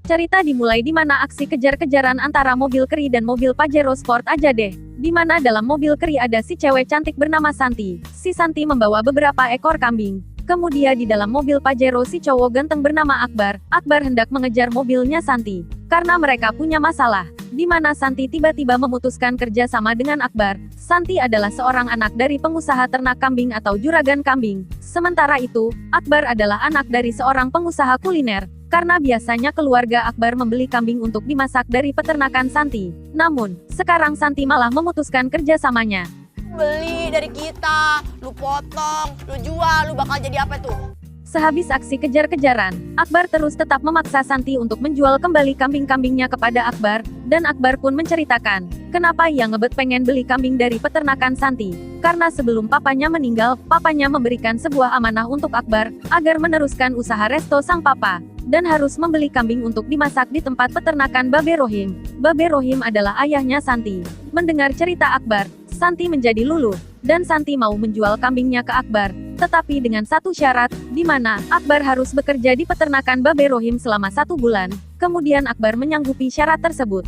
Cerita dimulai di mana aksi kejar-kejaran antara mobil Keri dan mobil Pajero Sport aja deh. Di mana dalam mobil Keri ada si cewek cantik bernama Santi. Si Santi membawa beberapa ekor kambing. Kemudian di dalam mobil Pajero si cowok ganteng bernama Akbar. Akbar hendak mengejar mobilnya Santi. Karena mereka punya masalah. Di mana Santi tiba-tiba memutuskan kerja sama dengan Akbar. Santi adalah seorang anak dari pengusaha ternak kambing atau juragan kambing. Sementara itu, Akbar adalah anak dari seorang pengusaha kuliner. Karena biasanya keluarga Akbar membeli kambing untuk dimasak dari peternakan Santi. Namun, sekarang Santi malah memutuskan kerjasamanya. Beli dari kita, lu potong, lu jual, lu bakal jadi apa tuh? Sehabis aksi kejar-kejaran, Akbar terus tetap memaksa Santi untuk menjual kembali kambing-kambingnya kepada Akbar, dan Akbar pun menceritakan, kenapa ia ngebet pengen beli kambing dari peternakan Santi. Karena sebelum papanya meninggal, papanya memberikan sebuah amanah untuk Akbar, agar meneruskan usaha resto sang papa, dan harus membeli kambing untuk dimasak di tempat peternakan Babe Rohim. Babe Rohim adalah ayahnya Santi. Mendengar cerita Akbar, Santi menjadi luluh, dan Santi mau menjual kambingnya ke Akbar. Tetapi dengan satu syarat, di mana Akbar harus bekerja di peternakan Babe Rohim selama 1 bulan. Kemudian Akbar menyanggupi syarat tersebut.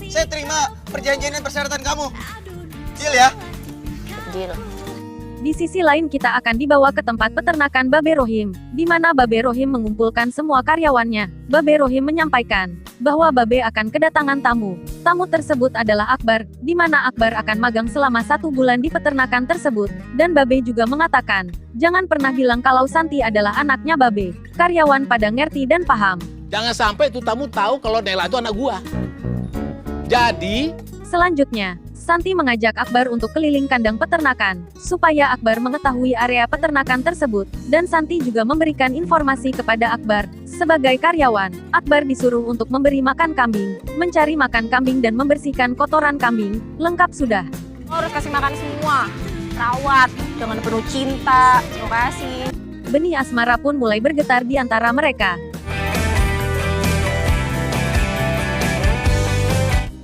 Saya terima perjanjian dan persyaratan kamu. Deal ya? Deal. Di sisi lain kita akan dibawa ke tempat peternakan Babe Rohim, di mana Babe Rohim mengumpulkan semua karyawannya. Babe Rohim menyampaikan bahwa Babe akan kedatangan tamu. Tamu tersebut adalah Akbar, di mana Akbar akan magang selama 1 bulan di peternakan tersebut. Dan Babe juga mengatakan, jangan pernah bilang kalau Santi adalah anaknya Babe. Karyawan pada ngerti dan paham. Jangan sampai itu tamu tahu kalau Nela itu anak gua. Jadi, Selanjutnya, Santi mengajak Akbar untuk keliling kandang peternakan, supaya Akbar mengetahui area peternakan tersebut, dan Santi juga memberikan informasi kepada Akbar. Sebagai karyawan, Akbar disuruh untuk memberi makan kambing, mencari makan kambing dan membersihkan kotoran kambing, lengkap sudah. Lo harus kasih makan semua. Rawat, dengan penuh cinta. Terima kasih. Benih asmara pun mulai bergetar di antara mereka.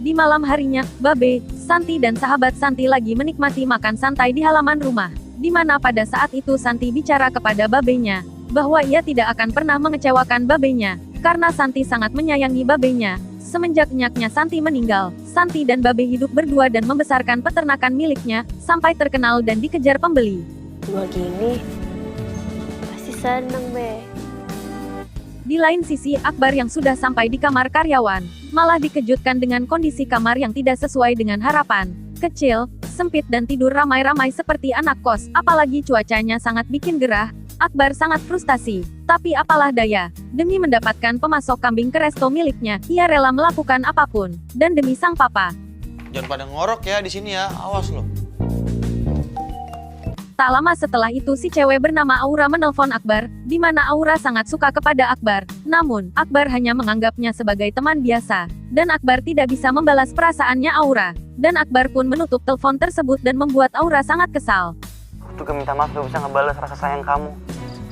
Di malam harinya, Babe, Santi dan sahabat Santi lagi menikmati makan santai di halaman rumah. Di mana pada saat itu Santi bicara kepada babenya, bahwa ia tidak akan pernah mengecewakan babenya, karena Santi sangat menyayangi babenya. Semenjak nyaknya Santi meninggal, Santi dan Babe hidup berdua dan membesarkan peternakan miliknya, sampai terkenal dan dikejar pembeli. Gua gini, pasti seneng, Be. Di lain sisi, Akbar yang sudah sampai di kamar karyawan, malah dikejutkan dengan kondisi kamar yang tidak sesuai dengan harapan. Kecil, sempit dan tidur ramai-ramai seperti anak kos, apalagi cuacanya sangat bikin gerah. Akbar sangat frustasi, tapi apalah daya, demi mendapatkan pemasok kambing ke resto miliknya, ia rela melakukan apapun, dan demi sang papa. Jangan pada ngorok ya di sini ya, awas loh. Tak lama setelah itu si cewek bernama Aura menelpon Akbar, di mana Aura sangat suka kepada Akbar. Namun, Akbar hanya menganggapnya sebagai teman biasa, dan Akbar tidak bisa membalas perasaannya Aura. Dan Akbar pun menutup telepon tersebut dan membuat Aura sangat kesal. Aku juga minta maaf gak bisa ngebalas rasa sayang kamu.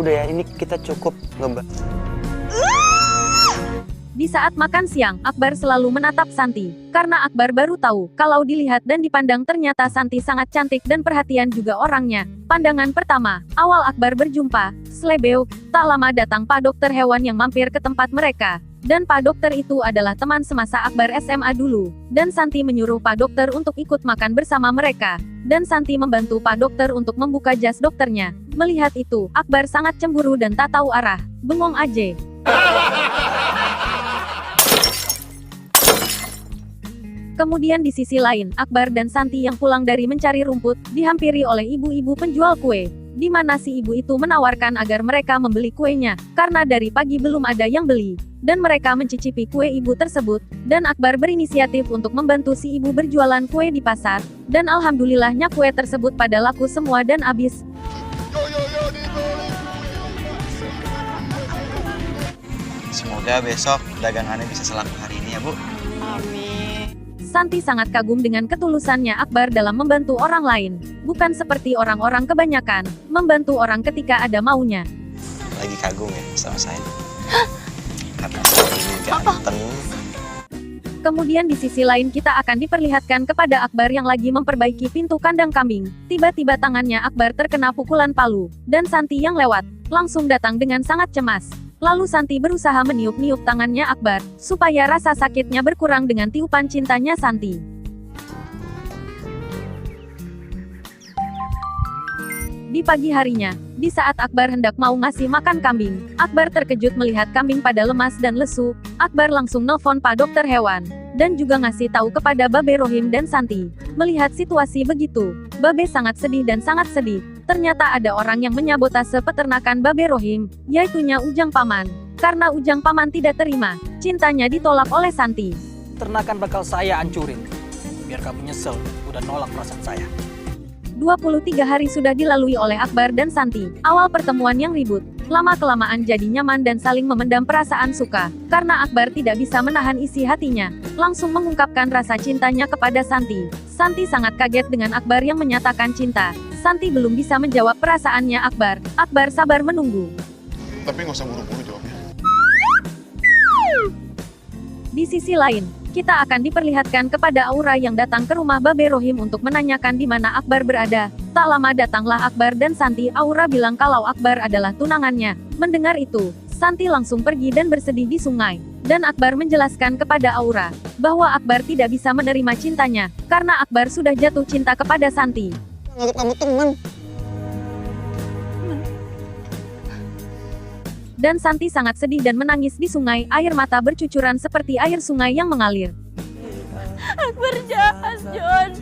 Udah ya, ini kita cukup ngebalas. Di saat makan siang, Akbar selalu menatap Santi, karena Akbar baru tahu, kalau dilihat dan dipandang ternyata Santi sangat cantik dan perhatian juga orangnya. Pandangan pertama, awal Akbar berjumpa, Slebeo, tak lama datang Pak Dokter Hewan yang mampir ke tempat mereka. Dan Pak Dokter itu adalah teman semasa Akbar SMA dulu. Dan Santi menyuruh Pak Dokter untuk ikut makan bersama mereka. Dan Santi membantu Pak Dokter untuk membuka jas dokternya. Melihat itu, Akbar sangat cemburu dan tak tahu arah. Bengong aja. Kemudian di sisi lain, Akbar dan Santi yang pulang dari mencari rumput, dihampiri oleh ibu-ibu penjual kue. Di mana si ibu itu menawarkan agar mereka membeli kuenya, karena dari pagi belum ada yang beli. Dan mereka mencicipi kue ibu tersebut, dan Akbar berinisiatif untuk membantu si ibu berjualan kue di pasar. Dan alhamdulillahnya kue tersebut pada laku semua dan habis. Semoga besok dagangannya bisa selaku hari ini ya, Bu. Amin. Santi sangat kagum dengan ketulusannya Akbar dalam membantu orang lain. Bukan seperti orang-orang kebanyakan, membantu orang ketika ada maunya. Lagi kagum ya sama saya. Karena saya ini ganteng. Kemudian di sisi lain kita akan diperlihatkan kepada Akbar yang lagi memperbaiki pintu kandang kambing. Tiba-tiba tangannya Akbar terkena pukulan palu, dan Santi yang lewat, langsung datang dengan sangat cemas. Lalu Santi berusaha meniup-niup tangannya Akbar, supaya rasa sakitnya berkurang dengan tiupan cintanya Santi. Di pagi harinya, di saat Akbar hendak mau ngasih makan kambing, Akbar terkejut melihat kambing pada lemas dan lesu. Akbar langsung nelpon Pak Dokter Hewan, dan juga ngasih tahu kepada Babe Rohim dan Santi. Melihat situasi begitu, Babe sangat sedih dan sangat sedih. Ternyata ada orang yang menyabotase peternakan Babe Rohim, yaitunya Ujang Paman. Karena Ujang Paman tidak terima, cintanya ditolak oleh Santi. Ternakan bakal saya hancurin. Biar kamu nyesel, udah nolak perasaan saya. 23 hari sudah dilalui oleh Akbar dan Santi. Awal pertemuan yang ribut, lama-kelamaan jadi nyaman dan saling memendam perasaan suka. Karena Akbar tidak bisa menahan isi hatinya, langsung mengungkapkan rasa cintanya kepada Santi. Santi sangat kaget dengan Akbar yang menyatakan cinta. Santi belum bisa menjawab perasaannya Akbar. Akbar sabar menunggu. Tapi nggak usah buru-buru jawabnya. Di sisi lain, kita akan diperlihatkan kepada Aura yang datang ke rumah Babe Rohim untuk menanyakan di mana Akbar berada. Tak lama datanglah Akbar dan Santi. Aura bilang kalau Akbar adalah tunangannya. Mendengar itu, Santi langsung pergi dan bersedih di sungai. Dan Akbar menjelaskan kepada Aura bahwa Akbar tidak bisa menerima cintanya karena Akbar sudah jatuh cinta kepada Santi. Anggap kamu teman. Dan Santi sangat sedih dan menangis di sungai. Air mata bercucuran seperti air sungai yang mengalir. Akbar jahat, John.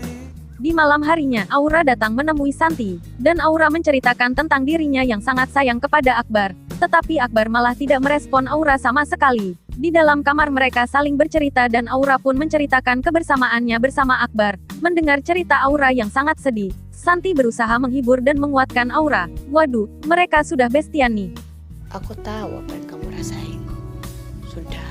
Di malam harinya, Aura datang menemui Santi, dan Aura menceritakan tentang dirinya yang sangat sayang kepada Akbar. Tetapi Akbar malah tidak merespon Aura sama sekali. Di dalam kamar mereka saling bercerita dan Aura pun menceritakan kebersamaannya bersama Akbar. Mendengar cerita Aura yang sangat sedih, Santi berusaha menghibur dan menguatkan Aura. Waduh, mereka sudah bestian nih. Aku tahu apa yang kamu rasain. Sudah.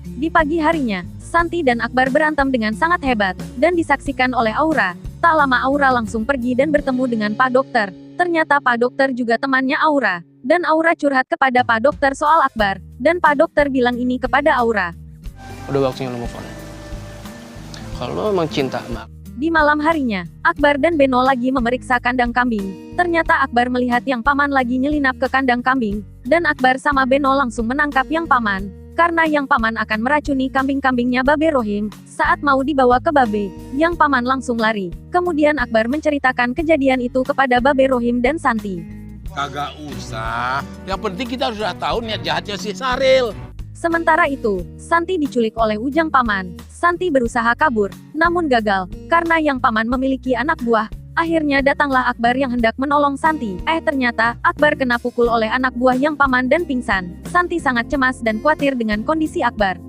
Di pagi harinya, Santi dan Akbar berantem dengan sangat hebat, dan disaksikan oleh Aura. Tak lama Aura langsung pergi dan bertemu dengan Pak Dokter. Ternyata Pak Dokter juga temannya Aura. Dan Aura curhat kepada Pak Dokter soal Akbar. Dan Pak Dokter bilang ini kepada Aura. Udah waktunya lo move on. Kalau lo emang cinta sama Di malam harinya, Akbar dan Beno lagi memeriksa kandang kambing. Ternyata Akbar melihat Yang Paman lagi nyelinap ke kandang kambing. Dan Akbar sama Beno langsung menangkap Yang Paman. Karena Yang Paman akan meracuni kambing-kambingnya Babe Rohim. Saat mau dibawa ke Babe, Yang Paman langsung lari. Kemudian Akbar menceritakan kejadian itu kepada Babe Rohim dan Santi. Kagak usah. Yang penting kita sudah tahu niat jahatnya si Saril. Sementara itu, Santi diculik oleh Ujang Paman. Santi berusaha kabur, namun gagal, karena Yang Paman memiliki anak buah. Akhirnya datanglah Akbar yang hendak menolong Santi. Ternyata, Akbar kena pukul oleh anak buah Yang Paman dan pingsan. Santi sangat cemas dan khawatir dengan kondisi Akbar.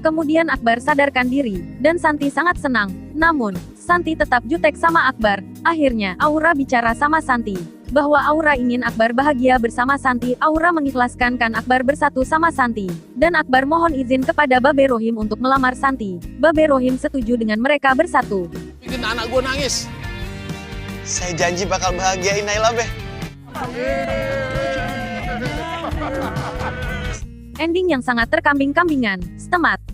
Kemudian Akbar sadarkan diri, dan Santi sangat senang. Namun, Santi tetap jutek sama Akbar. Akhirnya, Aura bicara sama Santi, bahwa Aura ingin Akbar bahagia bersama Santi. Aura mengikhlaskan kan Akbar bersatu sama Santi. Dan Akbar mohon izin kepada Babe Rohim untuk melamar Santi. Babe Rohim setuju dengan mereka bersatu. Bikin anak gue nangis. Saya janji bakal bahagiain Naila, Be. Ending yang sangat terkambing-kambingan, stemat.